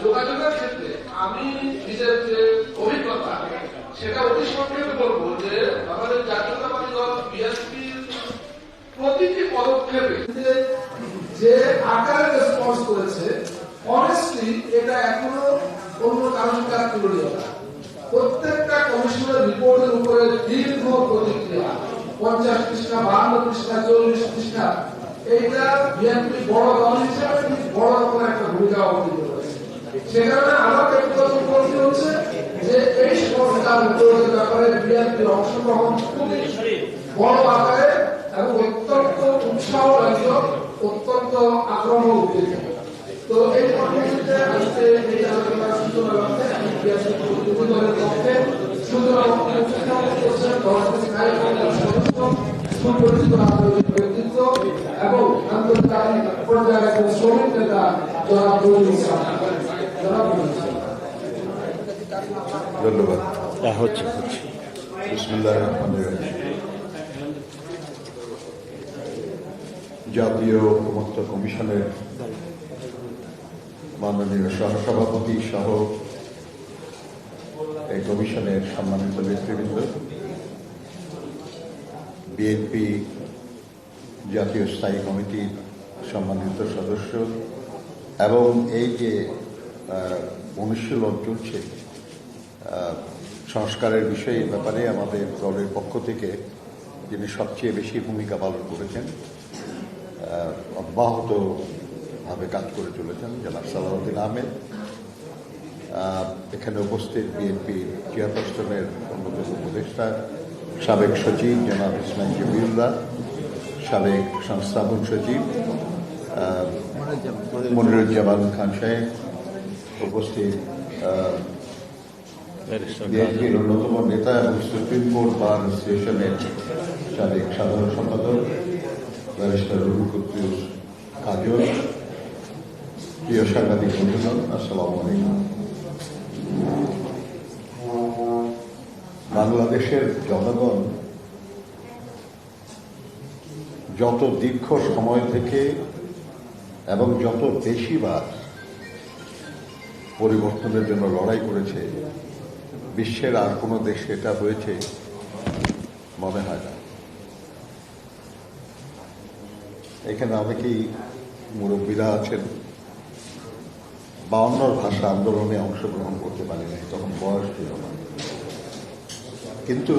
যোগাযোগের ক্ষেত্রে আমি নিজের যে অভিজ্ঞতা সেটা অতি সংক্ষেপে বলবো যে আমাদের জাতীয়তাবাদী দল বিএনপির প্রতিটি পদক্ষেপে যে আকারে রেসপন্স করেছে, অনেস্টলি এটা এখনো অন্য কারণ কার তুলনীয় না। প্রত্যেকটা কমিশনের রিপোর্টের উপরে দীর্ঘ প্রতিক্রিয়া, 50 পৃষ্ঠা, 52 পৃষ্ঠা, 40 পৃষ্ঠা, এইটা বিএনপি বড় দল হিসেবে বড় রকমের একটা ভূমিকা অবতীর্ণ করেছে। সে কারণে আমার ব্যক্তিগত উপলব্ধি হচ্ছে যে এই সংস্কার উদ্যোগের ব্যাপারে বিএনপির অংশগ্রহণ খুবই বড় আকারে এবং অত্যন্ত উৎসাহব্যঞ্জক, অত্যন্ত আগ্রহ উদ্দীপক। তো এই কর্মসূচিতে আজকে এই আলোচনার সূচনা লক্ষ্যে আমি বিএনপি প্রতিনিধি দলের পক্ষে সূচনা উপস্থাপন করছেন সুপরিচিত আন্তর্জাতিক ব্যক্তিত্ব এবং আন্তর্জাতিক পর্যায়ের একজন শ্রমিক নেতা জনাব নজরুল ইসলাম। ধন্যবাদ। হচ্ছে বিসমিল্লাহির রহমানির রহিম। জাতীয় ঐকমত্য কমিশনের মাননীয় সহসভাপতি সহ এই কমিশনের সম্মানিত নেতৃবৃন্দ, বিএনপি জাতীয় স্থায়ী কমিটির সম্মানিত সদস্য এবং এই যে অনুশীলন চলছে সংস্কারের বিষয়ের ব্যাপারে আমাদের দলের পক্ষ থেকে যিনি সবচেয়ে বেশি ভূমিকা পালন করেছেন, অব্যাহতভাবে কাজ করে চলেছেন জনাব সালাউদ্দিন আহমেদ, এখানে উপস্থিত বিএনপির চেয়ারপারসনের অন্যতম উপদেষ্টা সাবেক সচিব জনাব ইসমাইল জমিউল্লাহ, সাবেক সংস্থাপন সচিব মনিরুজ্জামান খান সাহেব, উপস্থিত বিএনপির অন্যতম নেতা এবং সুপ্রিম কোর্ট বার অ্যাসোসিয়েশনের সাবেক সাধারণ সম্পাদক ব্যারিস্টার রুহুল কুদ্দুস কাজল, প্রিয় সাংবাদিক বন্ধুগণ, আসসালামু আলাইকুম। বাংলাদেশের জনগণ যত দীর্ঘ সময় থেকে এবং যত বেশিবার পরিবর্তনের জন্য লড়াই করেছে, বিশ্বের আর কোনো দেশে এটা হয়েছে মনে হয় না। এখানে অনেকেই মুরব্বীরা আছেন, 52 ভাষা আন্দোলনে অংশগ্রহণ করতে পারি নাই, তখন বয়স ছিল না। কিন্তু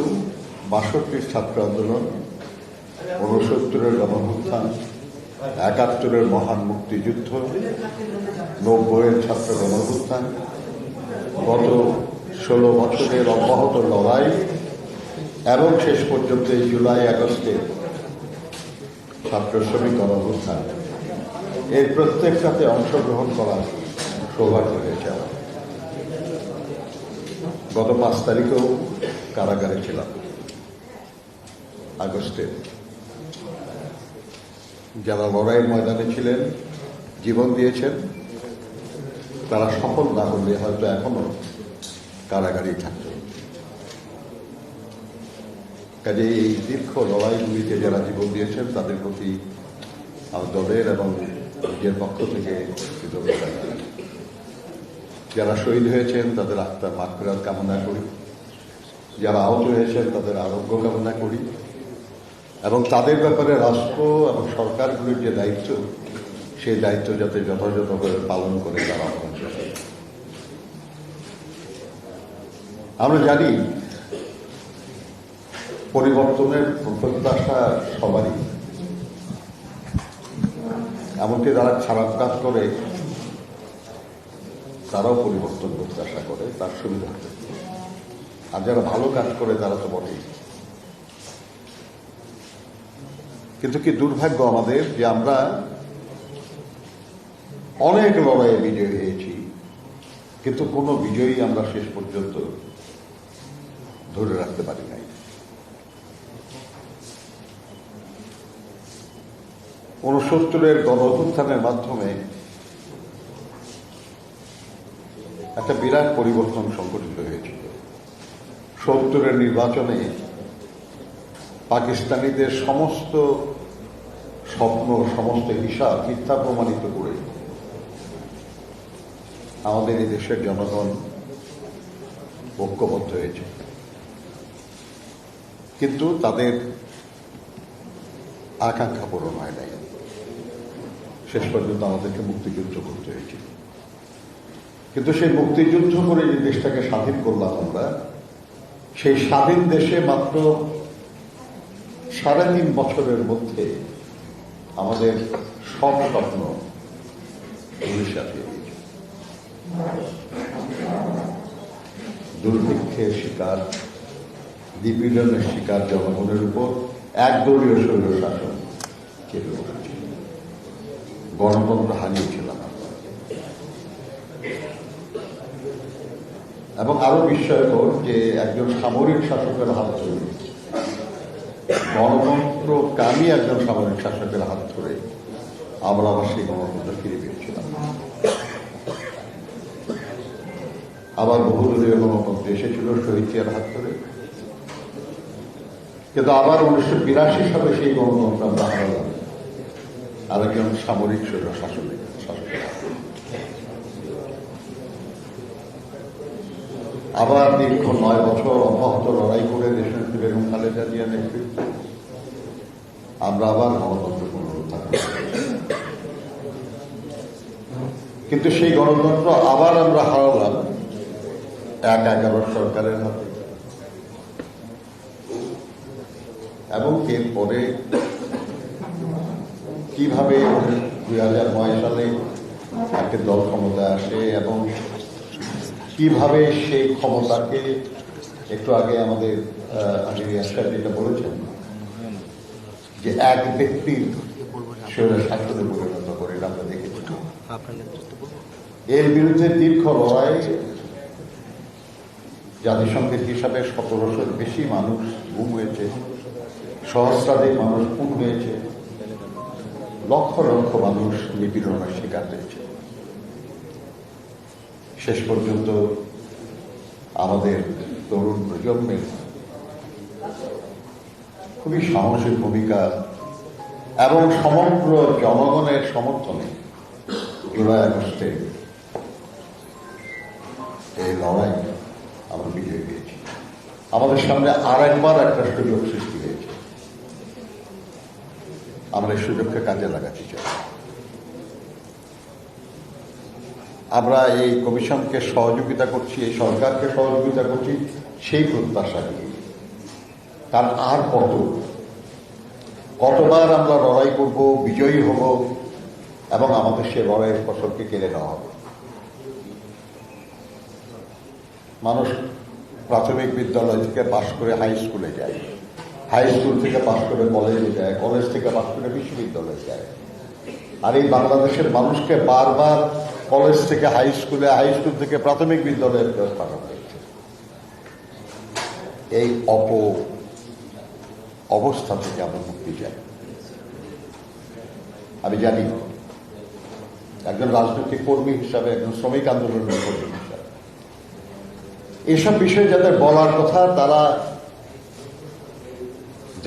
62 ছাত্র আন্দোলন, 69 গণঅভ্যুত্থান, 71 মহান মুক্তিযুদ্ধ, 90 ছাত্র গণঅভ্যুত্থান, গত 16 বছরের অব্যাহত লড়াই এবং শেষ পর্যন্ত এই জুলাই আগস্টে ছাত্র শ্রমিক গণঅভ্যুত্থান, এর প্রত্যেকটাতে অংশগ্রহণ করার সৌভাগ্য হয়েছে আমার। গত 5 তারিখেও কারাগারে ছিলাম। আগস্টে যারা লড়াইয়ের ময়দানে ছিলেন, জীবন দিয়েছেন, তারা সফল না হলে হয়তো এখনো কারাগারেই থাকত। কাজে এই দীর্ঘ লড়াইগুলিতে যারা জীবন দিয়েছেন তাদের প্রতি আমার দলের এবং নিজের পক্ষ থেকে কৃতজ্ঞতা জানাই। যারা শহীদ হয়েছেন তাদের আত্মার মাগফিরাত কামনা করি, যারা আহত হয়েছেন তাদের আরোগ্য কামনা করি এবং তাদের ব্যাপারে রাষ্ট্র এবং সরকারগুলির যে দায়িত্ব, সেই দায়িত্ব যাতে যথাযথভাবে পালন করে তারা অংশ। আমরা জানি পরিবর্তনের প্রত্যাশা সবারই, এমনকি যারা খারাপ কাজ করে তারাও পরিবর্তন করতে আশা করে তার সুবিধা হবে, আর যারা ভালো কাজ করে তারা তো বটেই। কিন্তু কি দুর্ভাগ্য আমাদের যে আমরা অনেক লড়াইয়ে বিজয়ী হয়েছি, কিন্তু কোনো বিজয়ী আমরা শেষ পর্যন্ত ধরে রাখতে পারি নাই। ৬৯-এর গণঅভ্যুত্থানের মাধ্যমে একটা বিরাট পরিবর্তন সংঘটিত হয়েছিল। ৭০-এর নির্বাচনে পাকিস্তানিদের সমস্ত স্বপ্ন, সমস্ত হিসাব মিথ্যা প্রমাণিত করে আমাদের এই দেশের জনগণ ঐক্যবদ্ধ হয়েছে। কিন্তু তাদের আকাঙ্ক্ষা পূরণ হয় নাই। শেষ পর্যন্ত আমাদেরকে মুক্তিযুদ্ধ করতে হয়েছিল। কিন্তু সেই মুক্তিযুদ্ধ করে যে দেশটাকে স্বাধীন করলাম আমরা, সেই স্বাধীন দেশে মাত্র ৩.৫ বছরের মধ্যে আমাদের সব স্বপ্ন ধূলিসাৎ হয়ে গেছে। দুর্ভিক্ষের শিকার, নিপীড়নের শিকার জনগণের উপর একদলীয় স্বৈর শাসন চেপে বসেছিল। গণতন্ত্র হারিয়েছিলাম আমরা। এবং আরো বিস্ময়কর যে একজন সামরিক শাসকের হাত ধরে, গণতন্ত্রকামী একজন সামরিক শাসকের হাত ধরে আমরা আবার সেই গণতন্ত্র ফিরে পেয়েছিলাম। আবার বহুদলীয় গণতন্ত্র এসেছিল শহীদ জিয়ার হাত ধরে, কিন্তু আবার ১৯৮২ সালে সেই গণতন্ত্র আমরা হারালাম আরেকজন সামরিক স্বৈর শাসকের হাতে। আবার দীর্ঘ ৯ বছর অব্যাহত লড়াই করে দেশনেত্রী বেগম খালেদা জিয়ার নেতৃত্বে আমরা আবার গণতন্ত্র পুনরুদ্ধার করি। কিন্তু সেই গণতন্ত্র আবার আমরা হারালাম ১/১১ সরকারের হাতে। এবং এরপরে কিভাবে ২০০৯ সালে একটা দল ক্ষমতায় আসে এবং কিভাবে সেই ক্ষমতাকে, একটু আগে আমাদের যেটা বলেছেন যে এক ব্যক্তির স্বৈর শাসনে পরিণত করে, আমরা দেখেছি। এর বিরুদ্ধে দীর্ঘ লড়াই, জাতিসংঘের হিসাবে ১৭০০-এর বেশি মানুষ গুম হয়েছে, সহস্রাধিক মানুষ খুন হয়েছে, লক্ষ লক্ষ মানুষ নিপীড়নের শিকার হয়েছে। শেষ পর্যন্ত আমাদের তরুণ প্রজন্মের খুবই সাহসী ভূমিকা এবং সমগ্র জনগণের সমর্থনে জুলাই আগস্টে এই লড়াই আমরা বিজয় পেয়েছি। আমাদের সামনে আর একবার একটা সুযোগ সৃষ্টি হয়েছে, আমরা এই সুযোগকে কাজে লাগাতে চাই। আমরা এই কমিশনকে সহযোগিতা করছি, এই সরকারকে সহযোগিতা করছি সেই প্রত্যাশা নিয়ে। কারণ আর কতবার আমরা লড়াই করব, বিজয়ী হব এবং আমাদের সে লড়াইয়ের ফসলকে কেড়ে নেওয়া হবে। মানুষ প্রাথমিক বিদ্যালয় থেকে পাশ করে হাই স্কুলে যায়, হাই স্কুল থেকে পাশ করে কলেজে যায়, কলেজ থেকে পাশ করে বিশ্ববিদ্যালয়ে যায়। আর এই বাংলাদেশের মানুষকে বারবার কলেজ থেকে হাই স্কুলে, হাই স্কুল থেকে প্রাথমিক বিদ্যালয়ে ফেরত পাঠানো হয়েছে। এই অবস্থা থেকে আমরা মুক্তি চাই। আমি জানি একজন রাজনৈতিক কর্মী হিসাবে, একজন শ্রমিক আন্দোলনের কর্মী হিসাবে এইসব বিষয়ে যাদের বলার কথা, তারা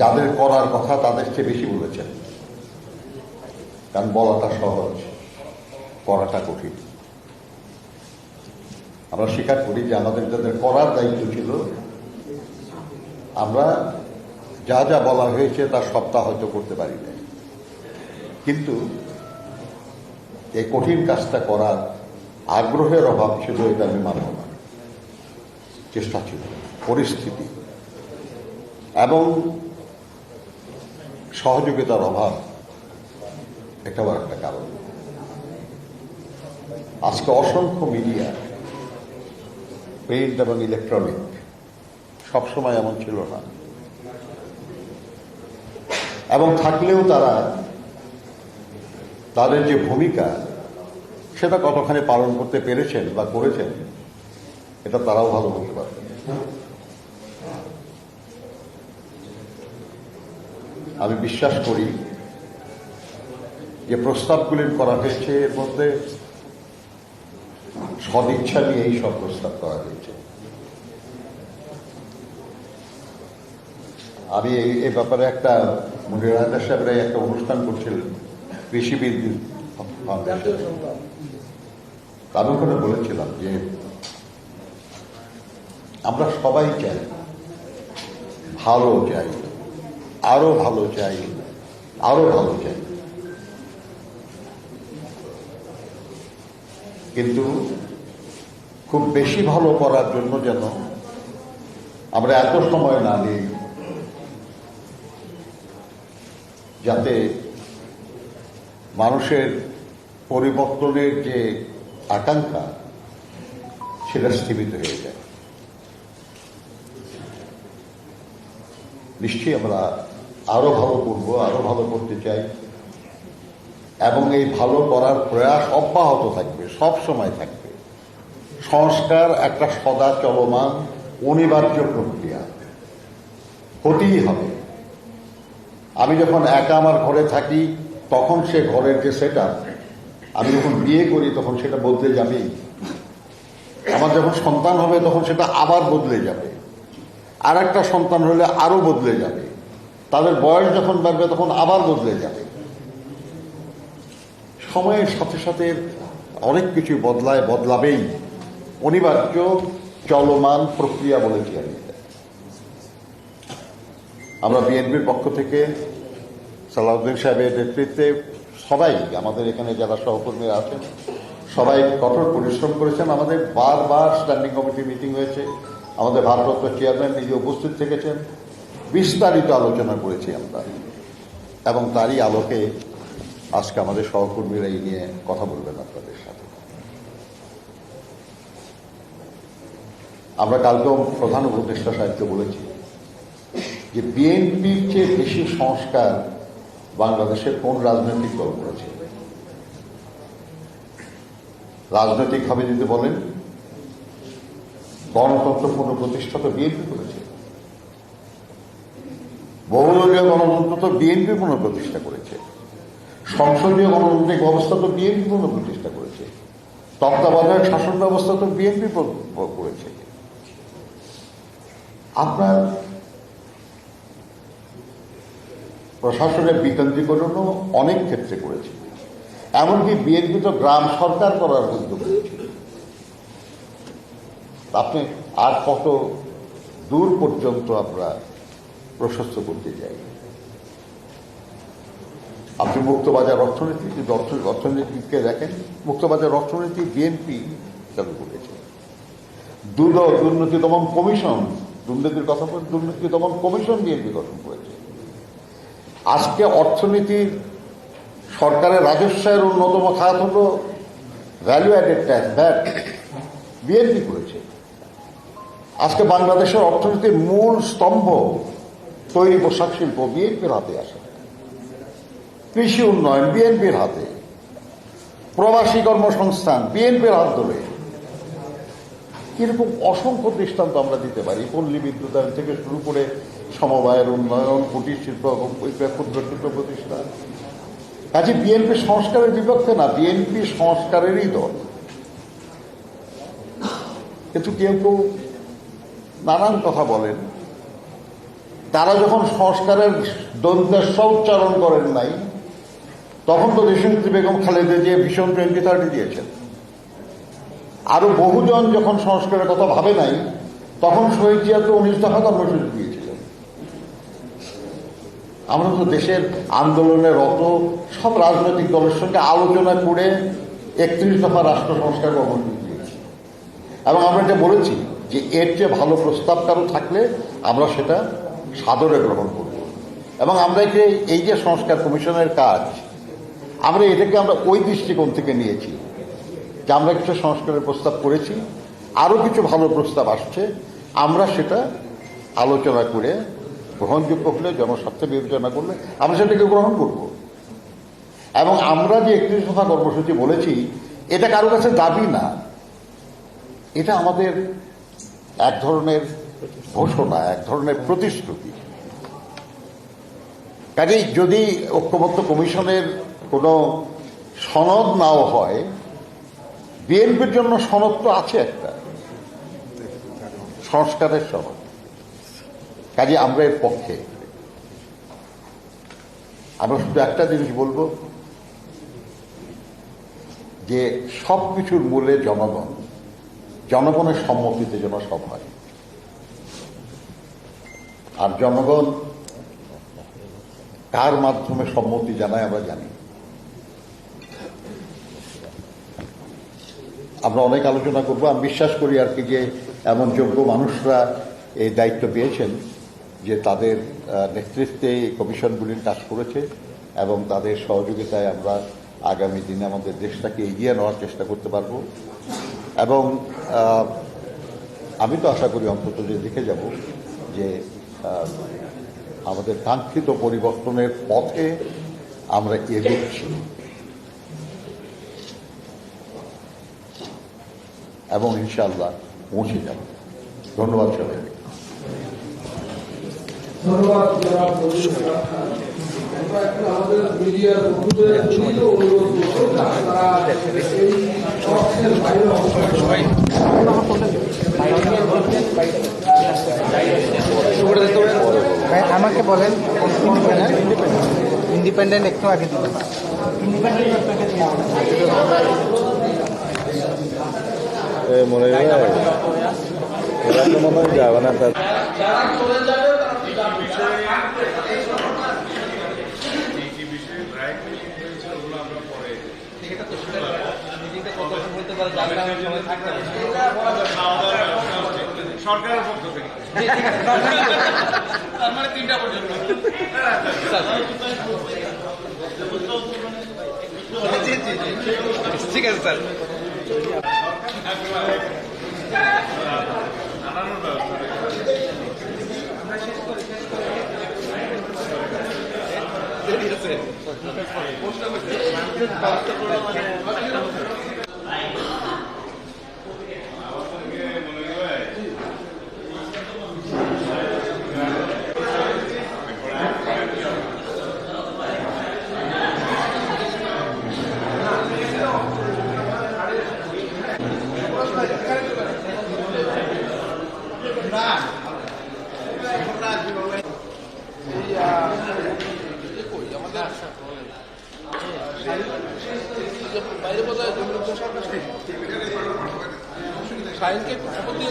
যাদের করার কথা তাদের চেয়ে বেশি বলেছেন। কারণ বলাটা সহজ, করাটা কঠিন। আমরা স্বীকার করি যে আমাদের যাদের করার দায়িত্ব ছিল, আমরা যা যা বলা হয়েছে তার সবটা হয়তো করতে পারি না, কিন্তু এই কঠিন কাজটা করার আগ্রহের অভাব ছিল, এটা আমি মানব না। চেষ্টা ছিল, পরিস্থিতি এবং সহযোগিতার অভাব এটাও একটা কারণ। আজকে অসংখ্য মিডিয়া, প্রিন্ট এবং ইলেকট্রনিক, সবসময় এমন ছিল না, এবং থাকলেও তারা তাদের যে ভূমিকা সেটা কতখানি পালন করতে পেরেছেন বা করেছেন এটা তারাও ভালো বলতে পারবেন। আমি বিশ্বাস করি যে প্রস্তাবগুলি করা হয়েছে এর মধ্যে সদিচ্ছা নিয়ে এই সব প্রস্তাব করা হয়েছে। আমি এই ব্যাপারে একটা মুনির রাজা সাহেবরা একটা অনুষ্ঠান করছিলেন কৃষিবিদ ফাউন্ডেশন। আমি ওখানে বলেছিলাম যে আমরা সবাই চাই, ভালো চাই, আরো ভালো চাই, আরো ভালো চাই, কিন্তু খুব বেশি ভালো করার জন্য যেন আমরা এত সময় না নিই যাতে মানুষের পরিবর্তনের যে আকাঙ্ক্ষা সেটা স্থিমিত হয়ে যায়। নিশ্চয়ই আমরা আরো ভালো করব, আরো ভালো করতে চাই, এবং এই ভালো করার প্রয়াস অব্যাহত থাকবে, সব সময় থাকবে। সংস্কার একটা সদা চলমান অনিবার্য প্রক্রিয়া, হতেই হবে। আমি যখন একা আমার ঘরে থাকি তখন সে ঘরের যে সেটআপ, আমি যখন বিয়ে করি তখন সেটা বদলে যাবেই। আমার যখন সন্তান হবে তখন সেটা আবার বদলে যাবে, আর একটা সন্তান হলে আরো বদলে যাবে, তাদের বয়স যখন বাড়বে তখন আবার বদলে যাবে। সময়ের সাথে সাথে অনেক কিছু বদলায়, বদলাবেই, অনিবার্য চলমান প্রক্রিয়া বলেছি আমি। আমরা বিএনপির পক্ষ থেকে সালাউদ্দিন সাহেবের নেতৃত্বে সবাই, আমাদের এখানে যারা সহকর্মীরা আছেন সবাই কঠোর পরিশ্রম করেছেন। আমাদের বারবার স্ট্যান্ডিং কমিটি মিটিং হয়েছে, আমাদের ভারপ্রাপ্ত চেয়ারম্যান নিজে উপস্থিত থেকেছেন, বিস্তারিত আলোচনা করেছি আমরা, এবং তারই আলোকে আজকে আমাদের সহকর্মীরা এই নিয়ে কথা বলবেন আপনাদের সাথে। আমরা কালকেও প্রধান উপদেষ্টা সাহেবকে বলেছি যে বিএনপির চেয়ে বেশি সংস্কার বাংলাদেশের কোন রাজনৈতিক দল করেছে। রাজনৈতিকভাবে যদি বলেন, গণতন্ত্র পুনঃপ্রতিষ্ঠা তো বিএনপি করেছে, বহুদলীয় গণতন্ত্র তো বিএনপি পুনঃপ্রতিষ্ঠা করেছে, সংসদীয় গণতান্ত্রিক ব্যবস্থা তো বিএনপি পুনঃপ্রতিষ্ঠা করেছে, তত্ত্বাবধায়ক শাসন ব্যবস্থা তো বিএনপি করেছে। আপনার প্রশাসনের বিকেন্দ্রীকরণও অনেক ক্ষেত্রে করেছে, এমনকি বিএনপি তো গ্রাম সরকার করার উদ্যোগ নিয়েছিল। আপনি আর কত দূর পর্যন্ত আমরা প্রশস্ত করতে চাই। আপনি মুক্তবাজার অর্থনীতি, যদি অর্থনীতিকে দেখেন, মুক্তবাজার অর্থনীতি বিএনপি চালু করেছে। দুর্নীতি দমন কমিশন, দুর্নীতির কথা বলে দুর্নীতি দমন কমিশন বিএনপি গঠন করেছে। আজকে অর্থনীতির সরকারের রাজস্বের অন্যতম খাত হল value added tax, VAT, BNP করেছে। আজকে বাংলাদেশের অর্থনীতির মূল স্তম্ভ তৈরি পোশাক শিল্প বিএনপির হাতে আসে, কৃষি উন্নয়ন বিএনপির হাতে, প্রবাসী কর্মসংস্থান বিএনপির হাত ধরে। এরকম অসংখ্য দৃষ্টান্ত আমরা দিতে পারি, পল্লী বিদ্যুতায়ন থেকে শুরু করে সমবায়ের উন্নয়ন, কুটির শিল্প এবং ক্ষুদ্র শিল্প প্রতিষ্ঠান। কাজে বিএনপি সংস্কারের বিপক্ষে না, বিএনপি সংস্কারেরই দল। কিন্তু কেউ কেউ নানান কথা বলেন, তারা যখন সংস্কারের দন্তেশ্ব উচ্চারণ করেন নাই তখন তো দেশনেত্রী বেগম খালেদা জিয়া ভীষণ 2030 দিয়েছেন। আরো বহুজন যখন সংস্কারের কথা ভাবে নাই তখন শহীদ জিয়া তো 19 দফা কর্মসূচি দিয়েছিলেন। আমরা তো দেশের আন্দোলনে রত সব রাজনৈতিক দলের সঙ্গে আলোচনা করে 31 দফা রাষ্ট্র সংস্কার কর্মসূচি দিয়েছি, এবং আমরা এটা বলেছি যে এর চেয়ে ভালো প্রস্তাব কারো থাকলে আমরা সেটা সাদরে গ্রহণ করব। এবং আমরা এই যে সংস্কার কমিশনের কাজ, আমরা এটাকে আমরা ওই দৃষ্টিকোণ থেকে নিয়েছি যে আমরা কিছু সংস্কারের প্রস্তাব করেছি, আরও কিছু ভালো প্রস্তাব আসছে, আমরা সেটা আলোচনা করে গ্রহণযোগ্য হলে, জনস্বার্থে বিবেচনা করলে আমরা সেটাকে গ্রহণ করব। এবং আমরা যে 31 দফা কর্মসূচি বলেছি, এটা কারো কাছে দাবি না, এটা আমাদের এক ধরনের ঘোষণা, এক ধরনের প্রতিশ্রুতি। কাজেই যদি ঐক্যমত্য কমিশনের কোনো সনদ নাও হয়, বিএনপির জন্য সনদ তো আছে একটা, সংস্কারের সনদ। কাজে আমরা এর পক্ষে। আমরা শুধু একটা জিনিস বলবো যে সব কিছুর মূলে জনগণ, জনগণের সম্মতিতে যেন সব হয়। আর জনগণ কার মাধ্যমে সম্মতি জানায় আমরা জানি। আমরা অনেক আলোচনা করব। আমি বিশ্বাস করি আর কি যে এমন যোগ্য মানুষরা এই দায়িত্ব পেয়েছেন যে তাদের নেতৃত্বে এই কমিশনগুলির কাজ করেছে এবং তাদের সহযোগিতায় আমরা আগামী দিনে আমাদের দেশটাকে এগিয়ে নেওয়ার চেষ্টা করতে পারব। এবং আমি তো আশা করি অন্তত যে দেখে যাব যে আমাদের কাঙ্ক্ষিত পরিবর্তনের পথে আমরা এগোচ্ছি এবং ইনশাআল্লাহ পৌঁছে যাব। ধন্যবাদ সবাইকে। ধন্যবাদ জনাব নজরুল ইসলাম খান। আমরা এখন আমাদের মিডিয়ার বন্ধুদের অনুরোধ করব তারা এই কক্ষের বাইরে অবস্থান করেন। ভাই আমাকে বলেন ইন্ডিপেন্ডেন্ট একটু আগে দিবেন। মনে হয় এরা তো মনে হয় যাবে না। যারা চলে যাবে সরকারের পক্ষ থেকে মানে 3টা পর্যন্ত ঠিক আছে স্যার। বাইরে বোধহয় সাইনকে খবর দিয়ে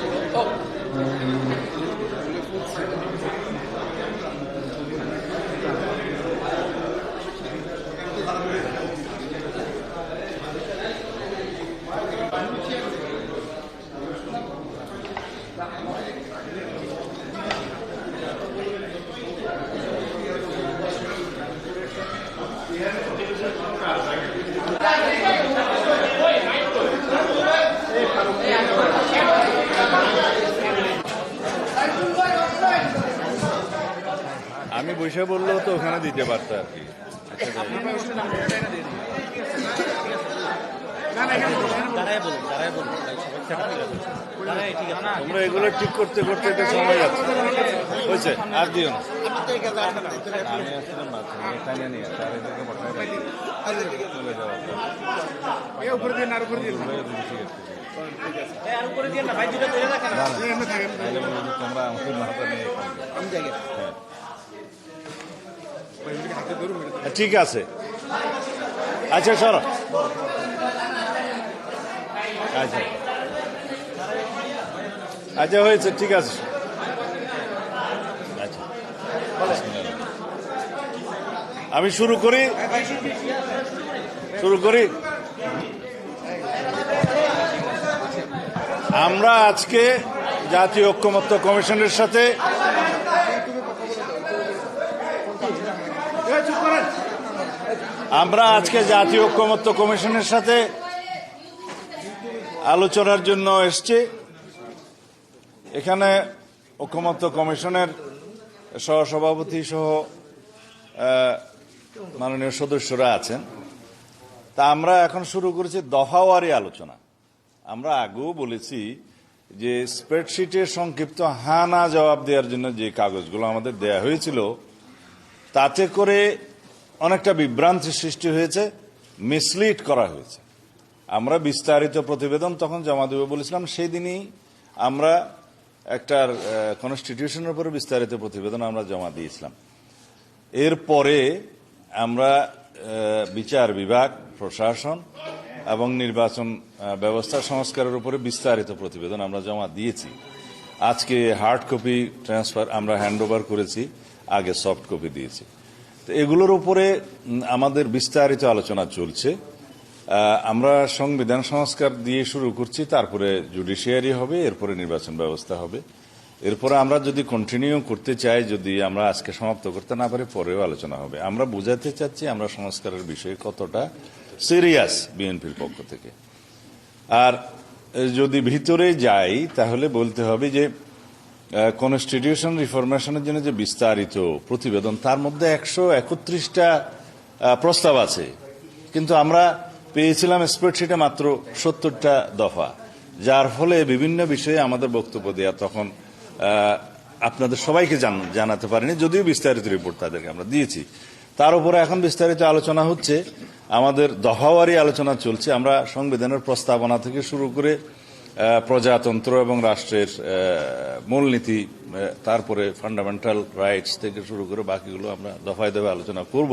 আমি বসে বললেও তো ওখানে দিতে পারতো আর কি। তোমরা এগুলো ঠিক করতে করতে এটা সময় যাচ্ছে, হয়েছে আর দিও না। আমি আসছিলাম না, এখানে নিয়ে তাদেরকে পাঠাই চলে যাওয়া তোমরা আমাকে মাথা নিয়ে ঠিক আছে। আচ্ছা সর, আচ্ছা আচ্ছা হয়েছে, ঠিক আছে। আচ্ছা আমি শুরু করি। আমরা আজকে জাতীয় ঐক্যমত্য কমিশনের সাথে চুপ করেন। আমরা আজকে জাতীয় ঐকমত্য কমিশনের সাথে আলোচনার জন্য এসেছি। এখানে ঐকমত্য কমিশনের সহসভাপতি সহ মাননীয় সদস্যরা আছেন। তা আমরা এখন শুরু করেছি দফাওয়ারি আলোচনা। আমরা আগেও বলেছি যে স্প্রেডশিটের সংক্ষিপ্ত হ্যাঁ না জবাব দেওয়ার জন্য যে কাগজগুলো আমাদের দেয়া হয়েছিল, তাতে করে অনেকটা বিভ্রান্তি সৃষ্টি হয়েছে, মিসলিড করা হয়েছে। আমরা বিস্তারিত প্রতিবেদন তখন জমা দেব বলেছিলাম, সেই দিনই আমরা একটা কনস্টিটিউশনের উপরে বিস্তারিত প্রতিবেদন আমরা জমা দিয়েছিলাম। এরপরে আমরা বিচার বিভাগ, প্রশাসন এবং নির্বাচন ব্যবস্থা সংস্কারের উপরে বিস্তারিত প্রতিবেদন আমরা জমা দিয়েছি। আজকে হার্ড কপি ট্রান্সফার আমরা হ্যান্ড ওভার করেছি, আগে সফট কপি দিয়েছি। তো এগুলোর উপরে আমাদের বিস্তারিত আলোচনা চলছে। আমরা সংবিধান সংস্কার দিয়ে শুরু করছি, তারপরে জুডিশিয়ারি হবে, এরপরে নির্বাচন ব্যবস্থা হবে। এরপরে আমরা যদি কন্টিনিউ করতে চাই, যদি আমরা আজকে সমাপ্ত করতে না পারি, পরেও আলোচনা হবে। আমরা বুঝাতে চাচ্ছি আমরা সংস্কারের বিষয়ে কতটা সিরিয়াস বিএনপির পক্ষ থেকে। আর যদি ভিতরে যাই তাহলে বলতে হবে যে কনস্টিটিউশন রিফরমেশনের জন্য যে বিস্তারিত প্রতিবেদন, তার মধ্যে 131টা প্রস্তাব আছে, কিন্তু আমরা পেয়েছিলাম স্প্রেডশিটে মাত্র 70টা দফা, যার ফলে বিভিন্ন বিষয়ে আমাদের বক্তব্য দেওয়া তখন আপনাদের সবাইকে জানাতে পারিনি, যদিও বিস্তারিত রিপোর্ট তাদেরকে আমরা দিয়েছি। তার উপরে এখন বিস্তারিত আলোচনা হচ্ছে, আমাদের দফাওয়ারি আলোচনা চলছে। আমরা সংবিধানের প্রস্তাবনা থেকে শুরু করে প্রজাতন্ত্র এবং রাষ্ট্রের মূলনীতি, তারপরে ফান্ডামেন্টাল রাইটস থেকে শুরু করে বাকিগুলো আমরা দফায় দফায় আলোচনা করব।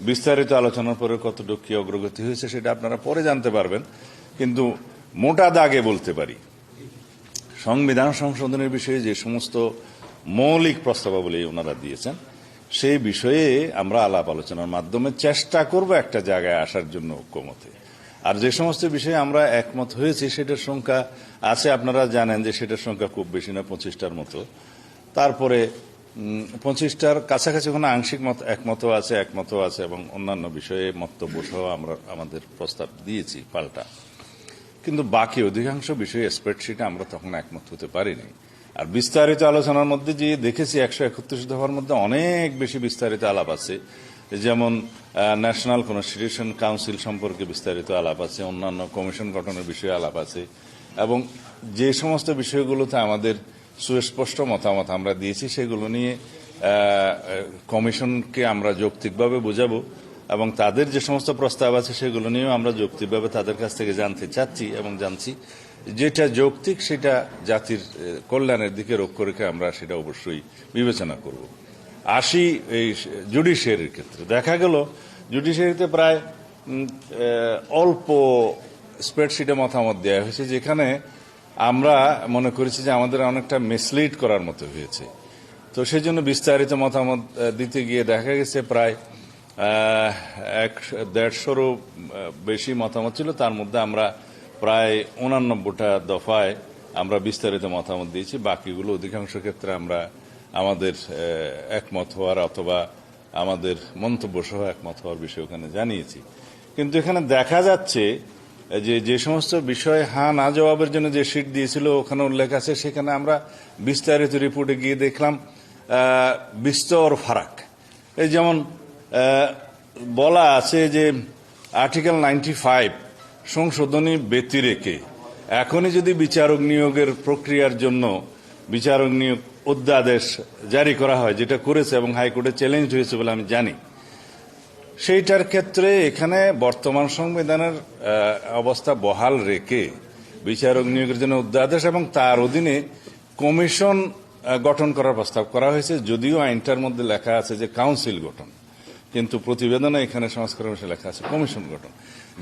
বিস্তারিত আলোচনার পরে কতটুকু কি অগ্রগতি হয়েছে সেটা আপনারা পরে জানতে পারবেন। কিন্তু মোটা দাগে বলতে পারি, সংবিধান সংশোধনের বিষয়ে যে সমস্ত মৌলিক প্রস্তাবাবলী ওনারা দিয়েছেন, সেই বিষয়ে আমরা আলাপ আলোচনার মাধ্যমে চেষ্টা করব একটা জায়গায় আসার জন্য ঐক্যমতে। আর যে সমস্ত বিষয়ে আমরা একমত হয়েছি সেটার সংখ্যা আছে, আপনারা জানেন যে সেটার সংখ্যা খুব বেশি না, 25টার মতো। তারপরে 25টার কাছাকাছি ওখানে আংশিক একমতও আছে এবং অন্যান্য বিষয়ে মন্তব্য সহ আমরা আমাদের প্রস্তাব দিয়েছি পাল্টা। কিন্তু বাকি অধিকাংশ বিষয়ে স্প্রেডশিটে আমরা তখন একমত হতে পারিনি। আর বিস্তারিত আলোচনার মধ্যে যে দেখেছি 131 দফার মধ্যে অনেক বেশি বিস্তারিত আলাপ আছে, যেমন ন্যাশনাল কনস্টিটিউশন কাউন্সিল সম্পর্কে বিস্তারিত আলাপ আছে, অন্যান্য কমিশন গঠনের বিষয়ে আলাপ আছে, এবং যে সমস্ত বিষয়গুলোতে আমাদের সুস্পষ্ট মতামত আমরা দিয়েছি সেগুলো নিয়ে কমিশনকে আমরা যৌক্তিকভাবে বোঝাবো, এবং তাদের যে সমস্ত প্রস্তাব আছে সেগুলো নিয়েও আমরা যৌক্তিকভাবে তাদের কাছ থেকে জানতে চাচ্ছি এবং জানছি। যেটা যৌক্তিক সেটা জাতির কল্যাণের দিকে লক্ষ্য রেখে আমরা সেটা অবশ্যই বিবেচনা করব। আসি এই জুডিশিয়ারির ক্ষেত্রে, দেখা গেল জুডিশিয়ারিতে প্রায় অল্প স্প্রেডশিটে মতামত দেওয়া হয়েছে, যেখানে আমরা মনে করেছি যে আমাদের অনেকটা মিসলিড করার মতো হয়েছে। তো সেই জন্য বিস্তারিত মতামত দিতে গিয়ে দেখা গেছে প্রায় 150-রও বেশি মতামত ছিল। তার মধ্যে আমরা প্রায় 89টা দফায় আমরা বিস্তারিত মতামত দিয়েছি। বাকিগুলো অধিকাংশ ক্ষেত্রে আমরা আমাদের একমত হওয়ার অথবা আমাদের মন্তব্য সহ একমত হওয়ার বিষয় ওখানে জানিয়েছি। কিন্তু এখানে দেখা যাচ্ছে যে সমস্ত বিষয়ে হ্যাঁ না জবাবের জন্য যে শিট দিয়েছিল ওখানে উল্লেখ আছে, সেখানে আমরা বিস্তারিত রিপোর্টে গিয়ে দেখলাম বিস্তর ফারাক। এই যেমন বলা আছে যে আর্টিকেল 95 সংশোধনী ব্যতি রেখে এখনই যদি বিচারক নিয়োগের প্রক্রিয়ার জন্য বিচারক নিয়োগ অধ্যাদেশ জারি করা হয়, যেটা করেছে এবং হাইকোর্টে চ্যালেঞ্জ হয়েছে বলে আমি জানি, সেইটার ক্ষেত্রে এখানে বর্তমান সংবিধানের অবস্থা বহাল রেখে বিচারক নিয়োগের জন্য অধ্যাদেশ এবং তার অধীনে কমিশন গঠন করার প্রস্তাব করা হয়েছে। যদিও আইনটার মধ্যে লেখা আছে যে কাউন্সিল গঠন, কিন্তু প্রতিবেদনে এখানে সংস্কারের বিষয়ে লেখা আছে কমিশন গঠন।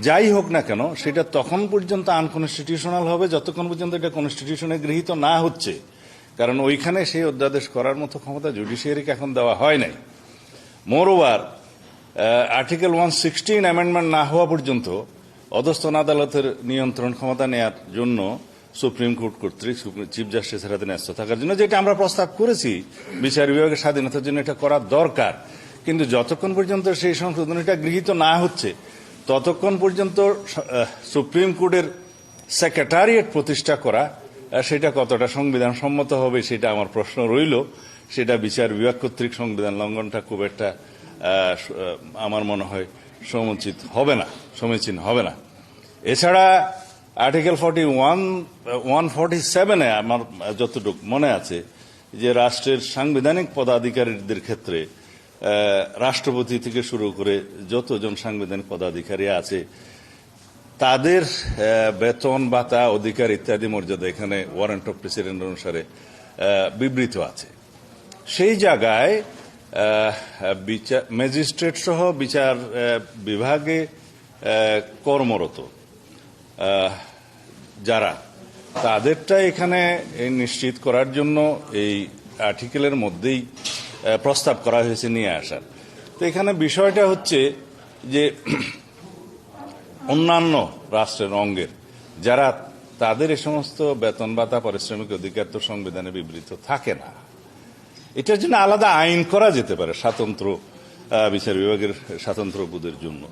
যাই হোক না কেন, সেটা তখন পর্যন্ত আনকনস্টিটিউশনাল হবে যতক্ষণ পর্যন্ত এটা কনস্টিটিউশনে গৃহীত না হচ্ছে, কারণ ওইখানে সেই অধ্যাদেশ করার মতো ক্ষমতা জুডিশিয়ারিকে এখন দেওয়া হয় নাই। মোরওভার আর্টিকেল 116 অ্যামেন্ডমেন্ট না হওয়া পর্যন্ত অধস্তন আদালতের নিয়ন্ত্রণ ক্ষমতা নেওয়ার জন্য সুপ্রিম কোর্ট কর্তৃক চিফ জাস্টিসের হাতে ন্যস্ত থাকার জন্য, যেটা আমরা প্রস্তাব করেছি বিচার বিভাগের স্বাধীনতার জন্য এটা করা দরকার। কিন্তু যতক্ষণ পর্যন্ত সেই সংশোধনীটা গৃহীত না হচ্ছে ততক্ষণ পর্যন্ত সুপ্রিম কোর্টের সেক্রেটারিয়েট প্রতিষ্ঠা করা সেটা কতটা সংবিধান সম্মত হবে সেটা আমার প্রশ্ন রইল। সেটা বিচার বিভাগ কর্তৃক সংবিধান লঙ্ঘনটা খুব একটা আমার মনে হয় সমীচীন হবে না। এছাড়া আর্টিকেল 147-এ আমার যতটুকু মনে আছে যে রাষ্ট্রের সাংবিধানিক পদাধিকারীদের ক্ষেত্রে রাষ্ট্রপতি থেকে শুরু করে যতজন সাংবিধানিক পদাধিকারী আছে তাদের বেতন ভাতা অধিকার ইত্যাদি মর্যাদা এখানে ওয়ারেন্ট অফ প্রেসিডেন্ট অনুসারে বিবৃত আছে। সেই জায়গায় ম্যাজিস্ট্রেট সহ বিচার বিভাগে কর্মরত যারা তাদেরটা এখানে নিশ্চিত করার জন্য এই আর্টিকেলের মধ্যেই প্রস্তাব করা হয়েছে নিয়ে আসার। তো এখানে বিষয়টা হচ্ছে যে অন্যান্য রাষ্ট্রের অঙ্গের যারা তাদের এই সমস্ত বেতন ভাতা পারিশ্রমিক অধিকার তো সংবিধানে বিবৃত থাকে না, এটার জন্য আলাদা আইন করা যেতে পারে স্বতন্ত্র বিচার বিভাগের স্বতন্ত্র বোধের জন্য।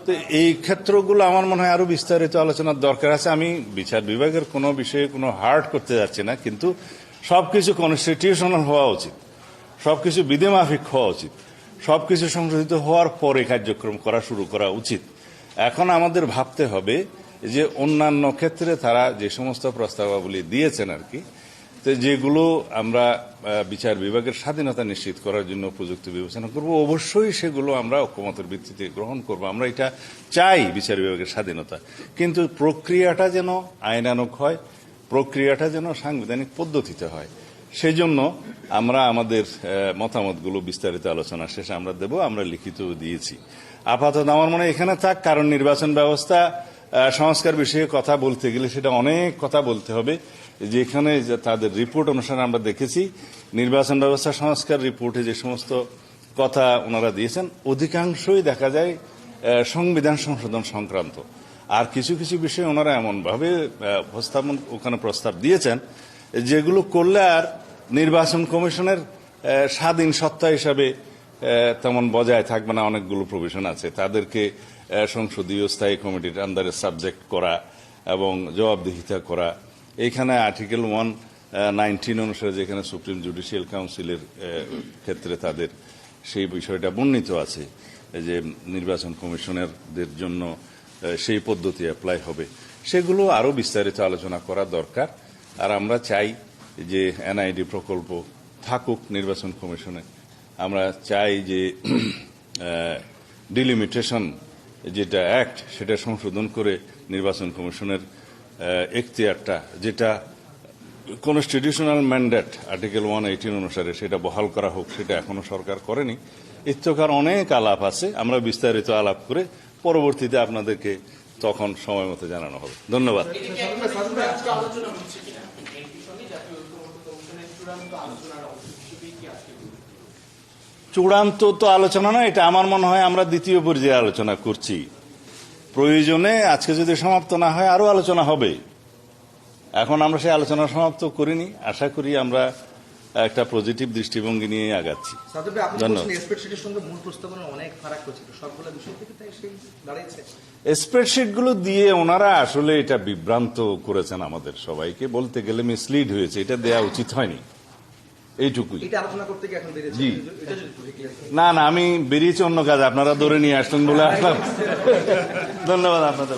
তো এই ক্ষেত্রগুলো আমার মনে হয় আরো বিস্তারিত আলোচনার দরকার আছে। আমি বিচার বিভাগের কোনো বিষয়ে কোনো হার্ড করতে যাচ্ছি না, কিন্তু সবকিছু কনস্টিটিউশনাল হওয়া উচিত, সবকিছু বিধিমাফিক হওয়া উচিত, সবকিছু সংশোধিত হওয়ার পরে কার্যক্রম করা শুরু করা উচিত। এখন আমাদের ভাবতে হবে যে অন্যান্য ক্ষেত্রে তারা যে সমস্ত প্রস্তাবাবলী দিয়েছেন আর কি, তো যেগুলো আমরা বিচার বিভাগের স্বাধীনতা নিশ্চিত করার জন্য উপযুক্ত বিবেচনা করব, অবশ্যই সেগুলো আমরা ঐকমত্যের ভিত্তিতে গ্রহণ করব। আমরা এটা চাই বিচার বিভাগের স্বাধীনতা, কিন্তু প্রক্রিয়াটা যেন আইনানুগ হয়, প্রক্রিয়াটা যেন সাংবিধানিক পদ্ধতিতে হয়। সেই জন্য আমরা আমাদের মতামতগুলো বিস্তারিত আলোচনা শেষে আমরা দেব, আমরা লিখিত দিয়েছি। আপাতত আমার মনে হয় এখানে থাক, কারণ নির্বাচন ব্যবস্থা সংস্কার বিষয়ে কথা বলতে গেলে সেটা অনেক কথা বলতে হবে। যেখানে তাদের রিপোর্ট অনুসারে আমরা দেখেছি নির্বাচন ব্যবস্থা সংস্কার রিপোর্টে যে সমস্ত কথা ওনারা দিয়েছেন অধিকাংশই দেখা যায় সংবিধান সংশোধন সংক্রান্ত। আর কিছু কিছু বিষয়ে ওনারা এমনভাবে ওখানে প্রস্তাব দিয়েছেন যেগুলো করলে আর নির্বাচন কমিশনের স্বাধীন সত্তা হিসাবে তেমন বজায় থাকবে না। অনেকগুলো প্রভিশন আছে, তাদেরকে সংসদীয় স্থায়ী কমিটির আন্ডারে সাবজেক্ট করা এবং জবাবদিহিতা করা। এইখানে আর্টিকেল 119 অনুসারে যেখানে সুপ্রিম জুডিশিয়াল কাউন্সিলের ক্ষেত্রে তাদের সেই বিষয়টা বর্ণিত আছে যে নির্বাচন কমিশনারদের জন্য সেই পদ্ধতি অ্যাপ্লাই হবে, সেগুলো আরো বিস্তারিত আলোচনা করা দরকার। আর আমরা চাই যে এনআইডি প্রকল্প থাকুক নির্বাচন কমিশনে। আমরা চাই যে ডিলিমিটেশন যেটা অ্যাক্ট সেটা সংশোধন করে নির্বাচন কমিশনের এখতিয়ারটা, যেটা কনস্টিটিউশনাল ম্যান্ডেট আর্টিকেল 118 অনুসারে, সেটা বহাল করা হোক। সেটা এখনো সরকার করেনি। ইত্যকার অনেক আলাপ আছে, আমরা বিস্তারিত আলাপ করে পরবর্তীতে আপনাদেরকে তখন সময় মতো জানানো হবে। ধন্যবাদ। চূড়ান্ত তো আলোচনা না, এটা আমার মনে হয় আমরা দ্বিতীয় পর্যায়ে আলোচনা করছি। প্রয়োজনে আজকে যদি সমাপ্ত না হয় আরো আলোচনা হবে। এখন আমরা সেই আলোচনা সমাপ্ত করিনি। আশা করি আমরা একটা পজিটিভ দৃষ্টিভঙ্গি নিয়ে আগাচ্ছি। স্প্রেডশিট গুলো দিয়ে ওনারা আসলে এটা বিভ্রান্ত করেছেন আমাদের সবাইকে, বলতে গেলে মিসলিড হয়েছে, এটা দেয়া উচিত হয়নি। এইটুকুই। জি না, আমি বেরিয়েছি অন্য কাজ, আপনারা ধরে নিয়ে আসলেন বলে আসলাম। ধন্যবাদ আপনাদের।